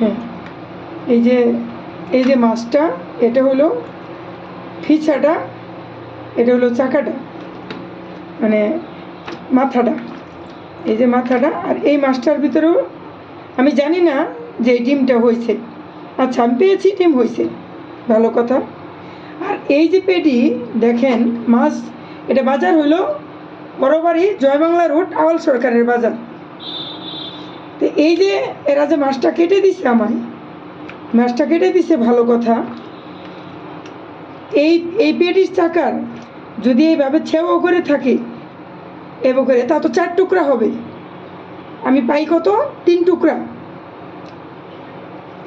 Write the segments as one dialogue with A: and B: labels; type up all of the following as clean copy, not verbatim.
A: হ্যাঁ, এই যে মাছটা, এটা হলো ফিচাটা, এটা হলো চাকাটা, মানে মাথাটা, এই যে মাথাটা। আর এই মাছটার ভিতরেও আমি জানি না যে এই ডিমটা হয়েছে। আচ্ছা, আমি পেয়েছি, ডিম হয়েছে, ভালো কথা। আর এই যে পেটি দেখেন মাছ, এটা বাজার হইলো বড়বাড়ি জয়বাংলা রোড, আওয়াল সরকারের বাজার। তো এই যে এরা যে মাছটা কেটে দিছে, আমায় মাছটা কেটে দিছে, ভালো কথা। এই পেটির চাকার যদি এইভাবে ছেও করে থাকে এভাবে করে, তা তো 4 টুকরা হবে। আমি পাই কত? 3 টুকরা।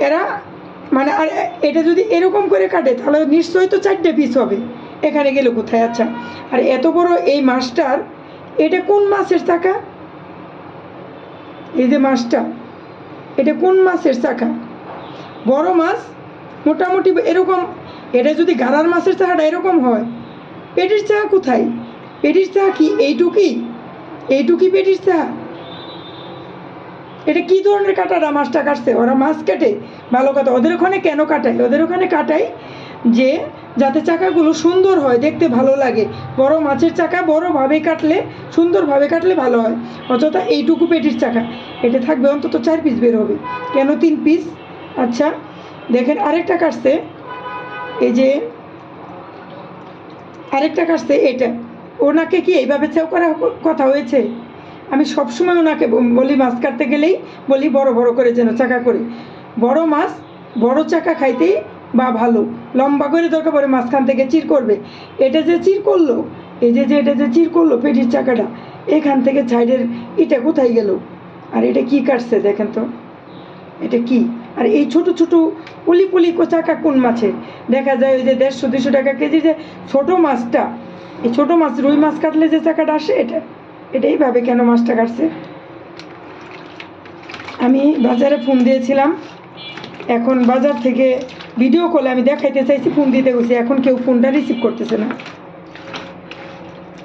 A: এরা মানে, আর এটা যদি এরকম করে কাটে তাহলে নিশ্চয়ই তো 4টে পিস হবে। এখানে গেলে কোথায়? আচ্ছা, আর এত বড় এই মাছটার, এটা কোন মাছের চাকা? এই যে মাছটা, এটা কোন মাছের চাকা? বড় মাছ মোটামুটি এরকম। এটা যদি গাড়ার মাছের চাকাটা এরকম হয়, পেটির চাকা কোথায়? পেটির চাকা কি এইটুকি পেটির চাকা? এটা কি ধরনের কাটারা মাছটা কাটছে? ওরা মাছ কাটে, ভালো কথা। ওদের ওখানে কেন কাটায়? ওদের ওখানে কাটায় যে যাতে চাকাগুলো সুন্দর হয়, দেখতে ভালো লাগে। বড় মাছের চাকা বড়োভাবে কাটলে, সুন্দরভাবে কাটলে ভালো হয়। অযথা এইটুকু পেটির চাকা, এটা থাকবে অন্তত 4 পিস বের হবে, কেন 3 পিস? আচ্ছা দেখেন, আরেকটা কাটছে, এই যে আরেকটা কাটছে, এটা ওনাকে কি এইভাবে চেও করার কথা হয়েছে? আমি সবসময় ওনাকে বলি, মাছ কাটতে গেলেই বলি বড় বড় করে যেন চাকা করে। বড় মাছ বড় চাকা খাইতেই বা ভালো, লম্বা করে দরকার পড়ে মাঝখান থেকে চির করবে। এটা যে চির করলো, এই যে এটা যে চির করলো পেটির চাকাটা, এখান থেকে সাইডের এটা কোথায় গেল? আর এটা কি কাটছে দেখেন তো, এটা কি? আর এই ছোট ছোট পুলি পুলি চাকা কোন মাছের? দেখা যায় ওই যে 150-200 টাকা কেজি যে ছোট মাছটা, এই ছোট মাছ, রুই মাছ কাটলে যে চাকাটা আসে, এটা এইভাবে কেন মাছটা কাটছে? আমি বাজারে ফোন দিয়েছিলাম, এখন বাজার থেকে ভিডিও কলে আমি দেখাইতে চাইছি, ফোন দিতে গেছি, এখন কেউ ফোনটা রিসিভ করতেছে না।